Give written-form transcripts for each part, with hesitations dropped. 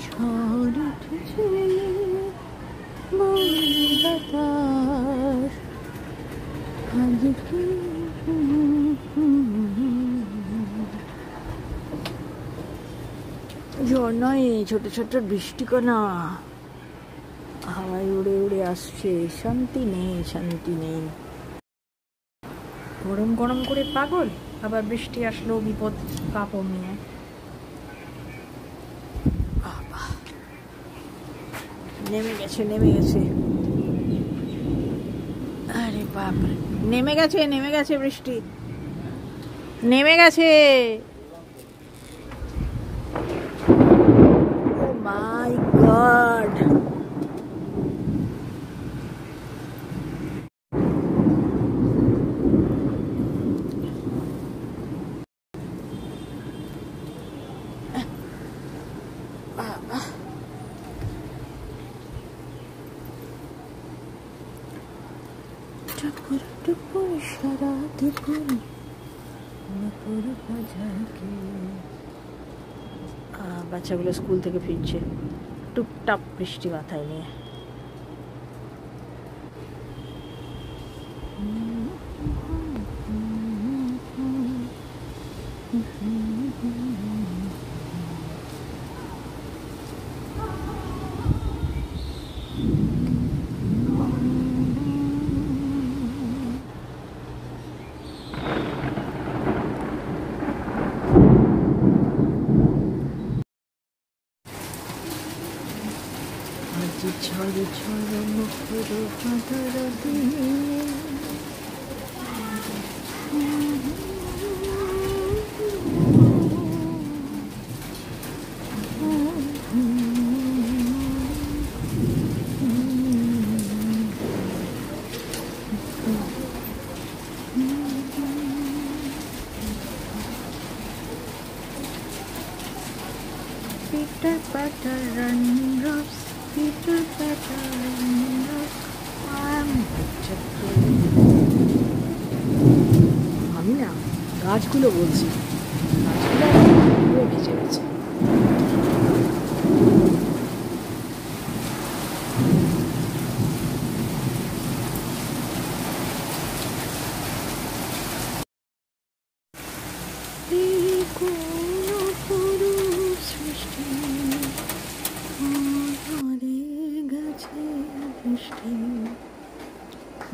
ঝড় উঠেছে বাতাস আজকে ঝড় নয়, ছোট ছোট বৃষ্টিকণা হাওয়ায় উড়ে উড়ে আসছে। শান্তি নেই, শান্তি নেই। গরম গরম করে পাগল, আবার বৃষ্টি আসলো বিপদ কাপড় নিয়ে। নেমে গেছে, নেমে গেছে। আরে বাপরে, নেমে গেছে, নেমে গেছে বৃষ্টি, নেমে গেছে। ও মাই গড, টুপুর টুপুর সারা দুপুর নুপুর বাজাকে। বাচ্চাগুলো স্কুল থেকে ফিরছে, টুপটাপ বৃষ্টি মাথায় নিয়ে। ঝড় ঝড় মুখর বাঁধার দিনে Peter Patter running rocks, Peter Patter running rocks, I'm Peter Patter. আমি না গাছগুলো বলছি, গাছগুলো ভেজে গেছে।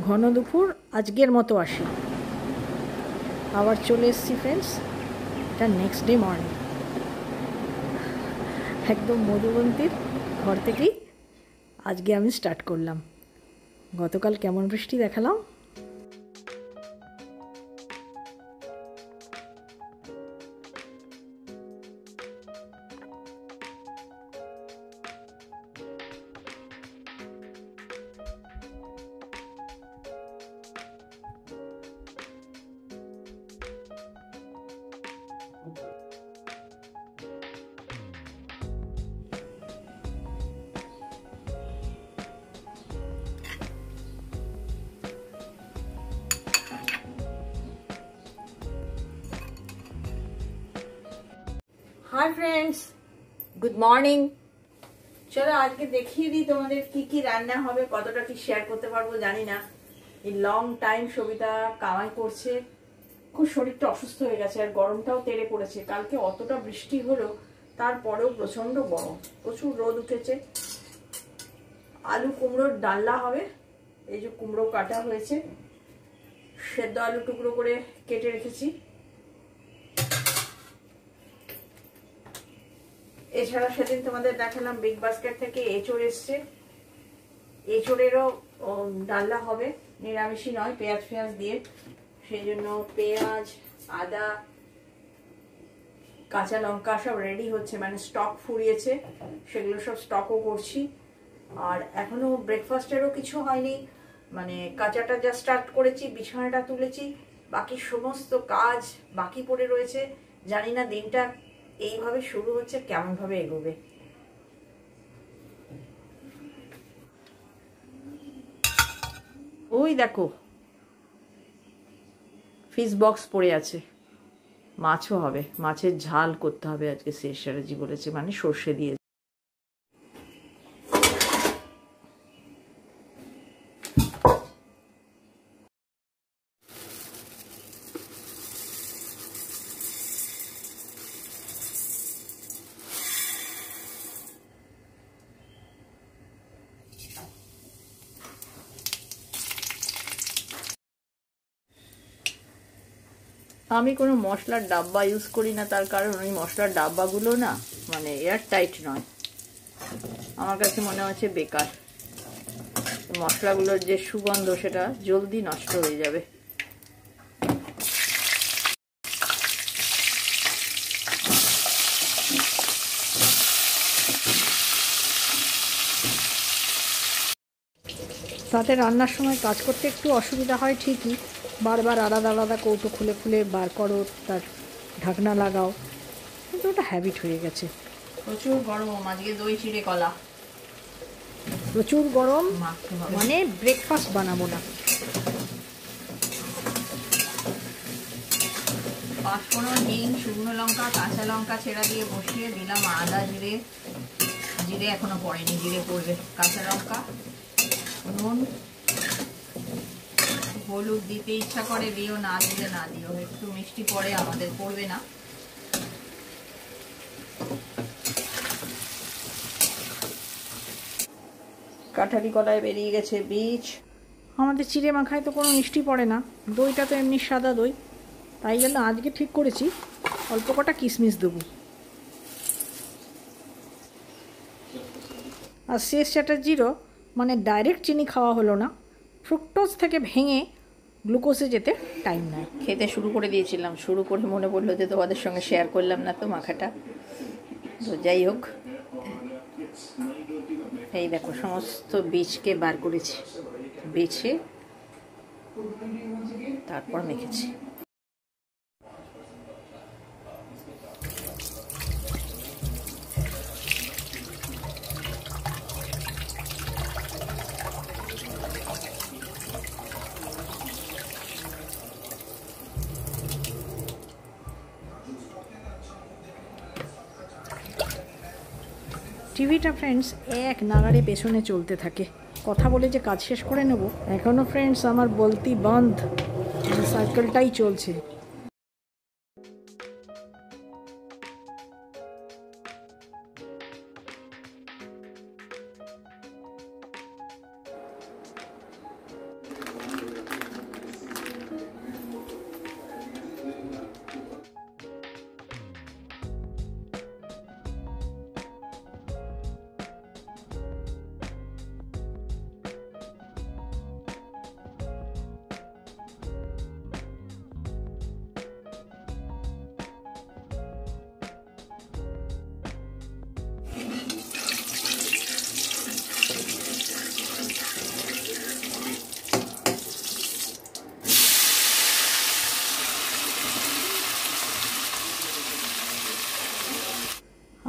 ঘন দুপুর আজকের মতো আসি, আবার চলে এসেছি ফ্রেন্ডস। এটা নেক্সট ডে মর্নিং, একদম মধুবন্তীর ঘর থেকেই আজকে আমি স্টার্ট করলাম। গতকাল কেমন বৃষ্টি দেখালাম। Hi friends, good morning. চলো আজকে দেখিয়ে দিই তোমাদের কি কি রান্না হবে, কতটা কি শেয়ার করতে পারবো জানি না। এই লং টাইম সবিতা কামাই করছে, খুব শরীরটা অসুস্থ হয়ে গেছে, আর গরমটাও তেড়ে পড়েছে। কালকে অতটা বৃষ্টি হলো, তারপরেও প্রচন্ড গরম, প্রচুর রোদ উঠেছে। আলু কুমড়োর ডালনা হবে। এই যে কুমড়ো কাটা হয়েছে, সেদ্ধ আলু টুকরো করে কেটে রেখেছি। এছাড়া সেদিন তোমাদের দেখালাম বিগ বাস্কেট থেকে এঁচড় এসছে, এঁচড়েরও ডালনা হবে, নিরামিষই নয়, পেঁয়াজ ফেঁয়াজ দিয়ে। সেই জন্য পেঁয়াজ, আদা, কাঁচা লঙ্কা সব রেডি হচ্ছে, মানে স্টক ফুরিয়েছে, সেগুলো সব স্টকও করছি। আর এখনো ব্রেকফাস্টেরও কিছু হয়নি, মানে কাঁচাটা যা স্টার্ট করেছি, বিছানাটা তুলেছি, বাকি সমস্ত কাজ বাকি পড়ে রয়েছে। জানি না দিনটা এইভাবে শুরু হচ্ছে কেমন ভাবে এগোবে। ওই দেখো ফিশ বক্স পড়ে আছে, মাছও হবে, মাছের ঝাল করতে হবে আজকে। শেষরাজি বলেছে, মানে সর্ষে দিয়ে। আমি কোনো মশলার ডাব্বা ইউজ করি না, তার কারণ ওই মশলার ডাব্বাগুলো না মানে এয়ার টাইট নয়, আমার কাছে মনে হচ্ছে বেকার। মশলাগুলোর যে সুগন্ধ সেটা জলদি নষ্ট হয়ে যাবে। তাতে রান্নার সময় কাজ করতে একটু অসুবিধা হয় ঠিকই, বারবার আলাদা আলাদা কৌটো খুলে খুলে বার করো, তার ঢাকনা লাগাও, কিন্তু ওটা হ্যাবিট হয়ে গেছে। প্রচুর গরম, আজকে দই চিড়ে কলা, প্রচুর গরম, মানে ব্রেকফাস্ট বানাবো না। পাঁচফোড়ন, হিং, শুকনো লঙ্কা, কাঁচা লঙ্কা ছেঁড়া দিয়ে বসিয়ে দিলাম আদা, জিরে, জিরে এখনো পড়েনি, জিরে পড়বে, কাঁচা লঙ্কা, নুন, হলুদ দিতে ইচ্ছা করে দিও, না দিলে না দিও, একটু মিষ্টি পড়ে, আমাদের পড়বে না। কাঁঠালি কলায় বেরিয়ে গেছে বীজ। আমাদের চিড়ে মাখায় তো কোনো মিষ্টি পড়ে না, দইটা তো এমনি সাদা দই, তাই জন্য আজকে ঠিক করেছি অল্প কটা কিশমিশ দেবো। আর শেষ চ্যাটার্জিরও মানে ডাইরেক্ট চিনি খাওয়া হলো না, ফ্রুক্টোজ থেকে ভেঙে গ্লুকোজে যেতে টাইম নেয়। খেতে শুরু করে দিয়েছিলাম, শুরু করে মনে পড়লো যে তোমাদের সঙ্গে শেয়ার করলাম না তো মাখাটা। তো যাই হোক, এই দেখো সমস্ত বীজকে বার করেছি, বেছে তারপর মেখেছি। টিভিটা ফ্রেন্ডস এক নাগাড়ে পেছনে চলতে থাকে, কথা বলে যে কাজ শেষ করে নেব এখনও ফ্রেন্ডস আমার বলতি বন্ধ, সাইকেলটাই চলছে।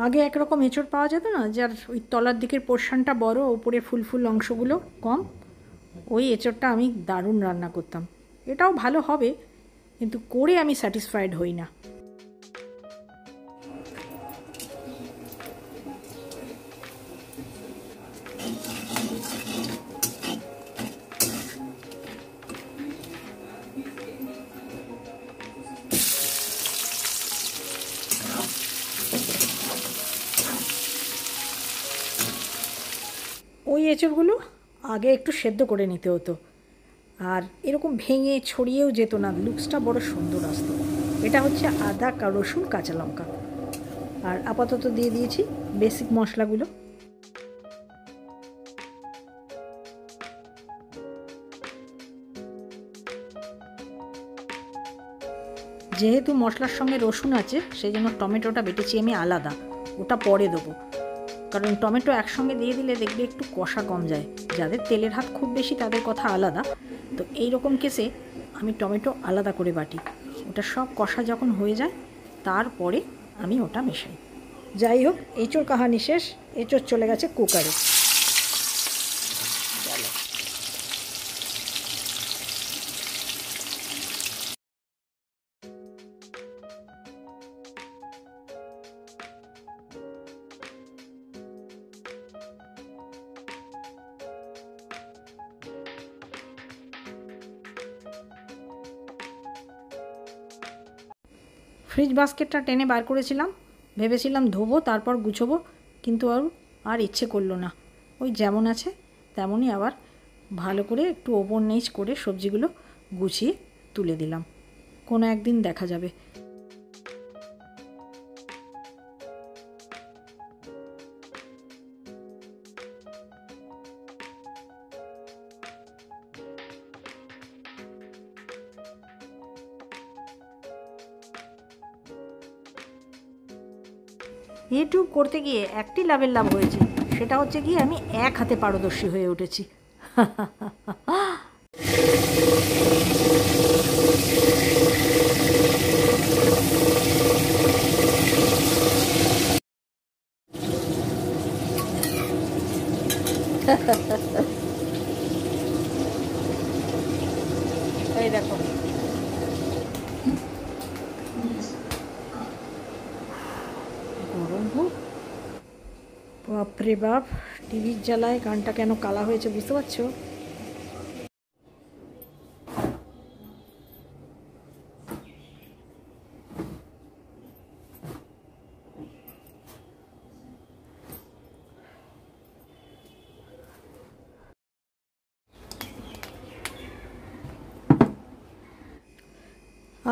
আগে একরকম এঁচড় পাওয়া যেত না, যার ওই তলার দিকের পোর্শনটা বড়, ওপরে ফুল ফুল অংশগুলো কম, ওই এঁচড়টা আমি দারুণ রান্না করতাম। এটাও ভালো হবে, কিন্তু করে আমি স্যাটিসফাইড হই না। ওই এঁচড়গুলো আগে একটু সেদ্ধ করে নিতে হতো, আর এরকম ভেঙে ছড়িয়েও যেত না, লুকসটা বড় সুন্দর আসতো। এটা হচ্ছে আদা, রসুন, কাঁচা লঙ্কা, আর আপাতত দিয়ে দিয়েছি বেসিক মশলাগুলো। যেহেতু মশলার সঙ্গে রসুন আছে সেই জন্য টমেটোটা বেটেছি আমি আলাদা, ওটা পরে দেবো, কারণ টমেটো একসঙ্গে দিয়ে দিলে দেখবে একটু কষা কম যায়। যাদের তেলের হাত খুব বেশি তাদের কথা আলাদা, তো এই রকম কেসে আমি টমেটো আলাদা করে বাটি, ওটা সব কষা যখন হয়ে যায় তারপরে আমি ওটা মেশাই। যাই হোক, এঁচোড় কাহানি শেষ, এঁচোড় চলে গেছে কুকারে। ফ্রিজ বাস্কেটটা টেনে বার করেছিলাম, ভেবেছিলাম ধোবো তারপর গুছোবো, কিন্তু আর ইচ্ছে করলো না। ওই যেমন আছে তেমনই আবার ভালো করে একটু ওপর নিচ করে সবজিগুলো গুছিয়ে তুলে দিলাম। কোনো একদিন দেখা যাবে। ইউটিউব করতে গিয়ে একটি লাভের লাভ হয়েছে, সেটা হচ্ছে কি আমি এক হাতে পারদর্শী হয়ে উঠেছি। এই দেখো, গরম হোক। বাপরে বাপ, টিভির জ্বালায় গানটা কেন কালা হয়েছে বুঝতে পারছো?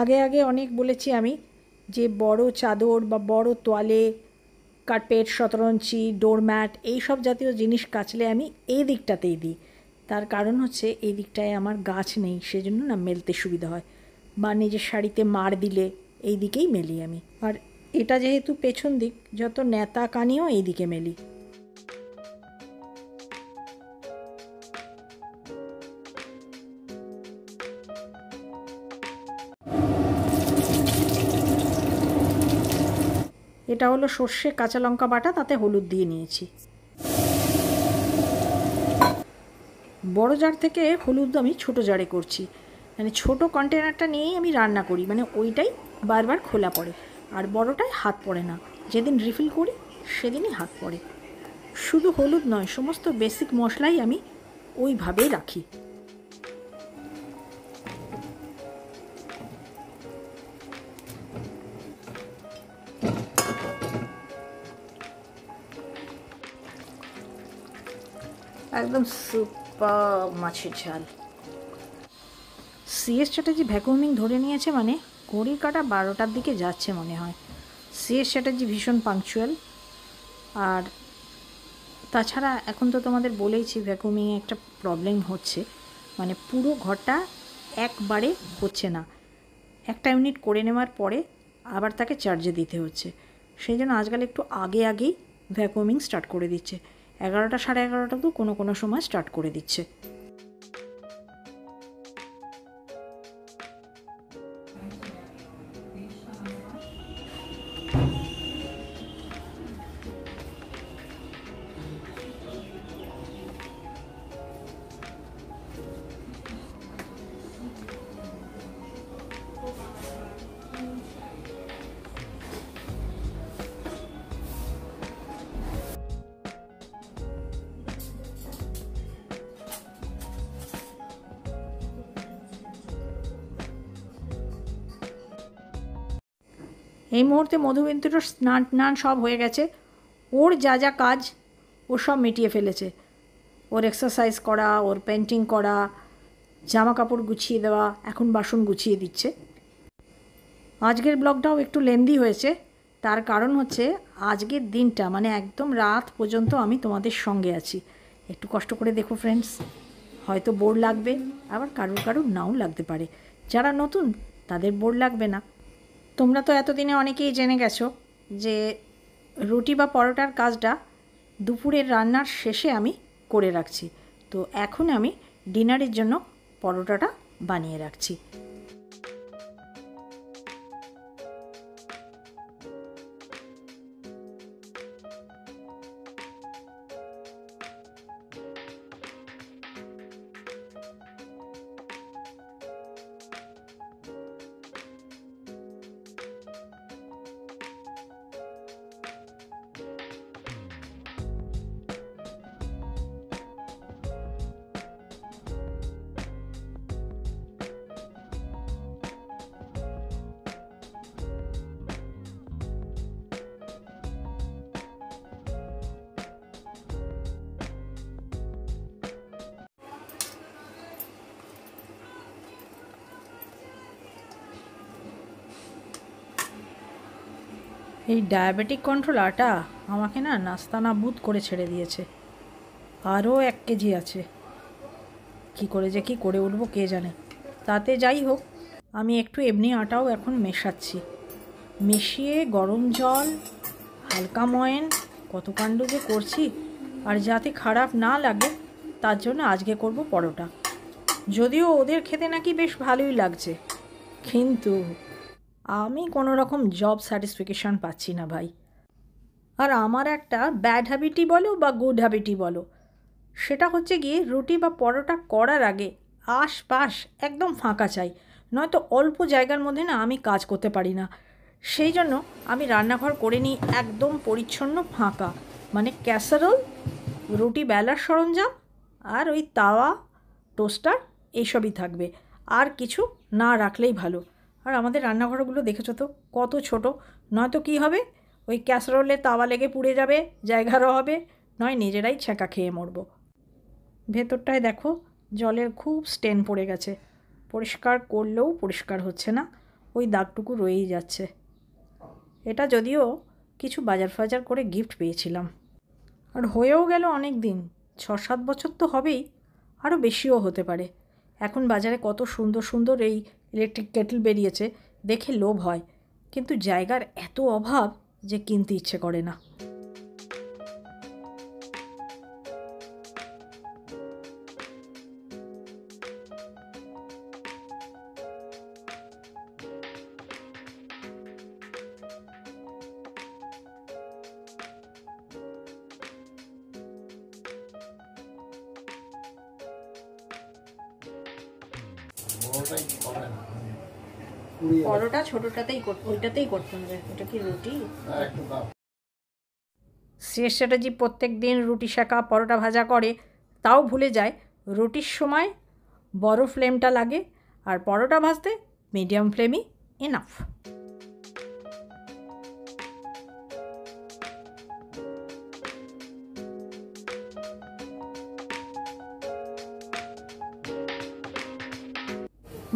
আগে আগে অনেক বলেছি আমি যে বড় চাদর বা বড় তোয়ালে, কার্পেট, শতরঞ্চি, ডোরম্যাট এইসব জাতীয় জিনিস কাচলে আমি এই দিকটাতেই দিই। তার কারণ হচ্ছে এই দিকটায় আমার গাছ নেই, সেজন্য না মেলতে সুবিধা হয়, বা নিজের শাড়িতে মার দিলে এই দিকেই মেলি আমি। আর এটা যেহেতু পেছন দিক, যত ন্যাতা কানিও এই দিকে মেলি। এটা হলো সর্ষে কাঁচা লঙ্কা বাটা, তাতে হলুদ দিয়ে নিয়েছি। বড় জার থেকে হলুদ আমি ছোট জারে করছি, মানে ছোট কন্টেনারটা নিয়েই আমি রান্না করি, মানে ওইটাই বারবার খোলা পড়ে, আর বড়টায় হাত পড়ে না। যেদিন রিফিল করি সেদিনই হাত পড়ে। শুধু হলুদ নয়, সমস্ত বেসিক মশলাই আমি ওইভাবেই রাখি। একদম সুপার মাছের ঝাল। সিএস চ্যাটার্জি ভ্যাকুমিং ধরে নিয়েছে, মানে ঘড়ির কাঁটা 12টার দিকে যাচ্ছে মনে হয়। সিএস চ্যাটার্জি ভীষণ পাংচুয়াল। আর তাছাড়া এখন তো তোমাদের বলেইছি ভ্যাকুমিংয়ে একটা প্রবলেম হচ্ছে, মানে পুরো ঘরটা একবারে হচ্ছে না, একটা ইউনিট করে নেওয়ার পরে আবার তাকে চার্জে দিতে হচ্ছে। সেই জন্য আজকাল একটু আগেই ভ্যাকুমিং স্টার্ট করে দিচ্ছে। 11টা, 11:30 তো কোনো সময় স্টার্ট করে দিচ্ছে। এই মুহূর্তে মধুবিন্দুর স্নান সব হয়ে গেছে, ওর যা যা কাজ ও সব মিটিয়ে ফেলেছে। ওর এক্সারসাইজ করা, ওর পেন্টিং করা, জামা কাপড় গুছিয়ে দেওয়া, এখন বাসন গুছিয়ে দিচ্ছে। আজকের ব্লগটাও একটু লেন্দি হয়েছে, তার কারণ হচ্ছে আজকের দিনটা মানে একদম রাত পর্যন্ত আমি তোমাদের সঙ্গে আছি। একটু কষ্ট করে দেখো ফ্রেন্ডস, হয়তো বোর লাগবে, আবার কারুর নাও লাগতে পারে। যারা নতুন তাদের বোর লাগবে না। তোমরা তো এতদিনে অনেকেই জেনে গেছো যে রুটি বা পরোটার কাজটা দুপুরের রান্নার শেষে আমি করে রাখছি। তো এখন আমি ডিনারের জন্য পরোটাটা বানিয়ে রাখছি। এই ডায়াবেটিক কন্ট্রোলারটা আমাকে না নাস্তা নাবুদ করে ছেড়ে দিয়েছে। আরও 1 কেজি আছে, কি করে যে কী করে উঠবো কে জানে। তাতে যাই হোক, আমি একটু এমনি আটাও এখন মেশাচ্ছি, মিশিয়ে গরম জল, হালকা ময়েন, কত কাণ্ড যে করছি। আর যাতে খারাপ না লাগে তার জন্য আজকে করব পরোটা। যদিও ওদের খেতে নাকি বেশ ভালোই লাগছে, কিন্তু আমি কোনো রকম জব স্যাটিসফিকেশান পাচ্ছি না ভাই। আর আমার একটা ব্যাড হ্যাবিটই বলো বা গুড হ্যাবিটই বলো, সেটা হচ্ছে গিয়ে রুটি বা পরোটা করার আগে আশপাশ একদম ফাঁকা চাই, নয়তো অল্প জায়গার মধ্যে না আমি কাজ করতে পারি না। সেই জন্য আমি রান্নাঘর করে নিই একদম পরিচ্ছন্ন ফাঁকা, মানে ক্যাসারোল, রুটি বেলার সরঞ্জাম আর ওই তাওয়া, টোস্টার এইসবই থাকবে, আর কিছু না রাখলেই ভালো। আর আমাদের রান্নাঘরগুলো দেখেছো তো কত ছোট, নয়তো কী হবে, ওই ক্যাসারোলে তাওয়া লেগে পুড়ে যাবে, জায়গারও হবে, নয় নিজেরাই ছ্যাঁকা খেয়ে মরবো। ভেতরটায় দেখো জলের খুব স্টেন পড়ে গেছে, পরিষ্কার করলেও পরিষ্কার হচ্ছে না, ওই দাগটুকু রয়েই যাচ্ছে। এটা যদিও কিছু বাজার ফাজার করে গিফট পেয়েছিলাম, আর হয়েও গেল অনেক দিন, 6-7 বছর তো হবেই, আরও বেশিও হতে পারে। এখন বাজারে কত সুন্দর সুন্দর এই ইলেকট্রিক কেটল বেরিয়েছে, দেখে লোভ হয়, কিন্তু জায়গার এত অভাব যে কিনতে ইচ্ছে করে না। পরোটা ছোটোটাতেই ওইটাতেই করতে হবে। ওটা কি রুটি? শেষ চ্যাটার্জি প্রত্যেক দিন রুটি সেঁকা পরোটা ভাজা করে, তাও ভুলে যায় রুটির সময় বড় ফ্লেমটা লাগে, আর পরোটা ভাজতে মিডিয়াম ফ্লেমই এনাফ।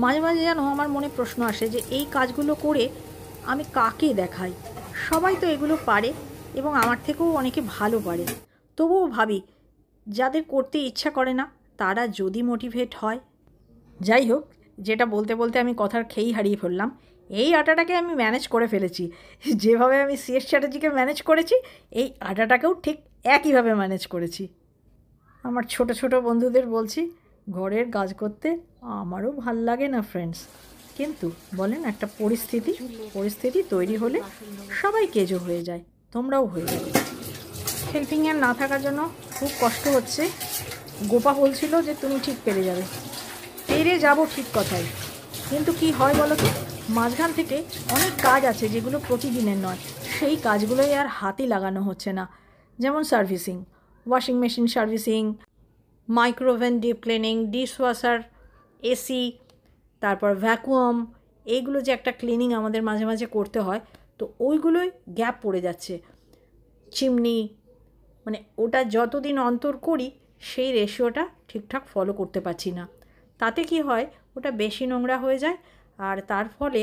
মাঝে মাঝে যেন আমার মনে প্রশ্ন আসে যে এই কাজগুলো করে আমি কাকে দেখাই। সবাই তো এগুলো পারে এবং আমার থেকেও অনেকে ভালো পারে, তবুও ভাবি যাদের করতে ইচ্ছা করে না তারা যদি মোটিভেট হয়। যাই হোক, যেটা বলতে বলতে আমি কথার খেই হারিয়ে ফেললাম। এই আটাটাকে আমি ম্যানেজ করে ফেলেছি, যেভাবে আমি সিএস চ্যাটার্জিকে ম্যানেজ করেছি এই আটাটাকেও ঠিক একইভাবে ম্যানেজ করেছি। আমার ছোট ছোট বন্ধুদের বলছি, ঘরের কাজ করতে আমারও ভাল লাগে না ফ্রেন্ডস, কিন্তু বলেন একটা পরিস্থিতি তৈরি হলে সবাই কেজো হয়ে যায়, তোমরাও হয়ে যাবে। হেল্পিংয়ের না থাকার জন্য খুব কষ্ট হচ্ছে। গোপা বলছিল যে তুমি ঠিক পেরে যাবে, পেরে যাবো ঠিক কথাই, কিন্তু কি হয় বলো তো, মাঝখান থেকে অনেক কাজ আছে যেগুলো প্রতিদিনের নয়, সেই কাজগুলোই আর হাতে লাগানো হচ্ছে না। যেমন servicing, washing machine servicing, micro oven deep cleaning, dishwasher, AC, তারপর ভ্যাকুয়াম, এইগুলো যে একটা ক্লিনিং আমাদের মাঝে মাঝে করতে হয়, তো ওইগুলোই গ্যাপ পড়ে যাচ্ছে। চিমনি, মানে ওটা যতদিন অন্তর করি সেই রেশিওটা ঠিকঠাক ফলো করতে পারছি না। তাতে কি হয়, ওটা বেশি নোংরা হয়ে যায়, আর তার ফলে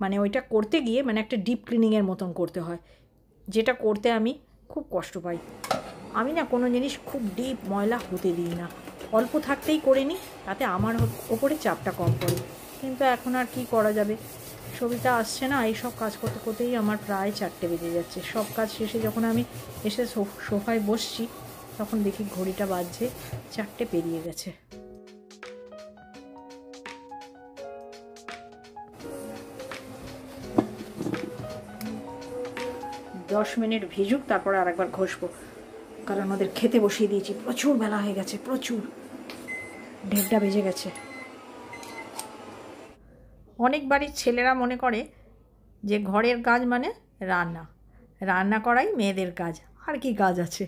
মানে ওইটা করতে গিয়ে মানে একটা ডিপ ক্লিনিংয়ের মতন করতে হয়, যেটা করতে আমি খুব কষ্ট পাই। আমি না কোনো জিনিস খুব ডিপ ময়লা হতে দিই না, অল্প থাকতেই করে নিই, তাতে আমার ওপরে চাপটা কম পড়ে। কিন্তু এখন আর কি করা যাবে, ছবিটা আসছে না, এইসব কাজ করতে করতেই আমার প্রায় 4টে বেজে যাচ্ছে। সব কাজ শেষে যখন আমি এসে সোফায় বসছি তখন দেখি ঘড়িটা বাজছে 4টে পেরিয়ে গেছে। দশ মিনিট ভিজুক, তারপরে আরেকবার ঘষবো, কারণ ওদের খেতে বসিয়ে দিয়েছি, প্রচুর বেলা হয়ে গেছে, প্রচুর 1:30টা বেজে গেছে। অনেক বাড়ির ছেলেরা মনে করে যে ঘরের কাজ মানে রান্না করাই মেয়েদের কাজ, আর কি কাজ আছে।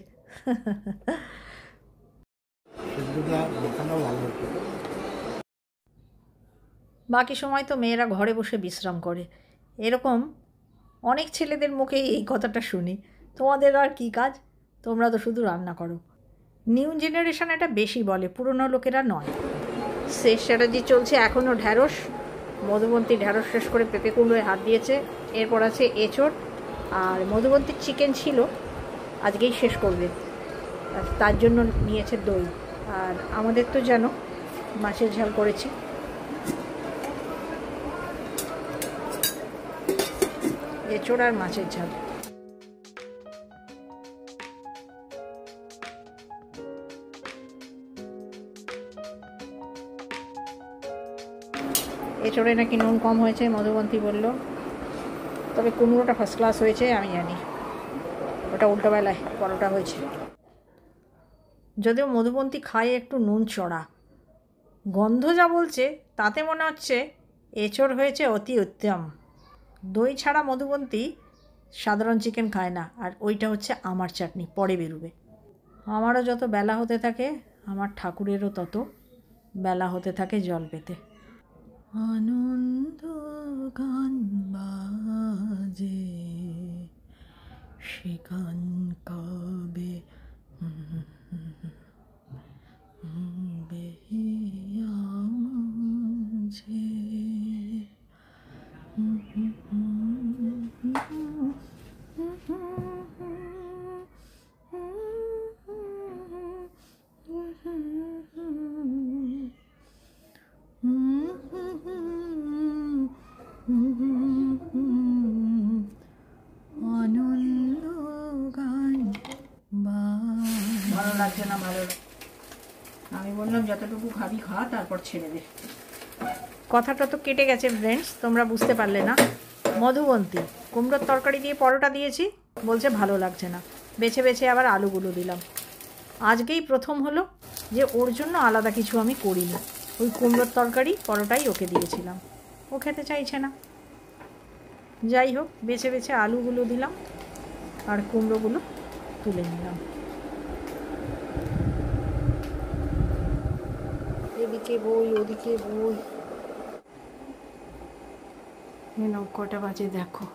বাকি সময় তো মেয়েরা ঘরে বসে বিশ্রাম করে, এরকম অনেক ছেলেদের মুখেই এই কথাটা শুনি। তোমাদের আর কি কাজ, তোমরা তো শুধু রান্না করো। নিউ জেনারেশন এটা বেশি বলে, পুরনো লোকেরা নয়। শেষ চ্যাটার্জি চলছে এখনও ঢ্যাঁড়স, মধুবন্তী ঢ্যাঁড়স শেষ করে পেঁপে কুমড়োয় হাত দিয়েছে, এরপর আছে এঁচোড়, আর মধুবন্তীর চিকেন ছিল, আজকেই শেষ করবে, আর তার জন্য নিয়েছে দই। আর আমাদের তো জানো মাছের ঝাল করেছি। এঁচোড় আর মাছের ঝাল। এঁচোড়ে নাকি নুন কম হয়েছে মধুবন্তী বলল, তবে কুমড়োটা ফার্স্ট ক্লাস হয়েছে আমি জানি, ওটা উল্টোবেলায় পরোটা হয়েছে। যদিও মধুবন্তী খায় একটু নুন চড়া, গন্ধ যা বলছে তাতে মনে হচ্ছে এঁচোড় হয়েছে অতি উত্তম। দই ছাড়া মধুবন্তী সাধারণ চিকেন খায় না, আর ওইটা হচ্ছে আমার চাটনি, পরে বেরোবে। আমারও যত বেলা হতে থাকে আমার ঠাকুরেরও তত বেলা হতে থাকে জল পেতে। আনন্দ গান বাজে সে গান কবে বেয়ামছে। ভালো লাগছে না, ভালো আমি বললাম যতটুকু খাবি খা, তারপর ছেড়ে দে। কথাটা তো কেটে গেছে ফ্রেন্ডস, তোমরা বুঝতে পারলে না। মধুবন্তী কুমড়োর তরকারি দিয়ে পরোটা দিয়েছি, বলছে ভালো লাগছে না, বেছে বেছে আবার আলুগুলো দিলাম। আজকেই প্রথম হলো যে ওর জন্য আলাদা কিছু আমি করিনি, ওই কুমড়োর তরকারি পরোটাই ওকে দিয়েছিলাম, ও খেতে চাইছে না। যাই হোক, বেছে বেছে আলুগুলো দিলাম আর কুমড়োগুলো তুলে নিলাম। এদিকে বই ওদিকে বই, কটা বাজে দেখো,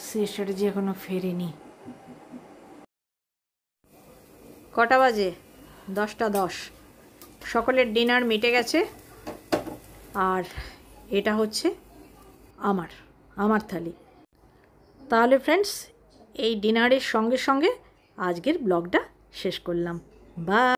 শেষের যে এখনো ফেরেনি। কটা বাজে? 10:10। সকলের ডিনার মিটে গেছে, আর এটা হচ্ছে আমার থালি। তাহলে ফ্রেন্ডস, এই ডিনারের সঙ্গে সঙ্গে আজকের ব্লগটা শেষ করলাম। বাই।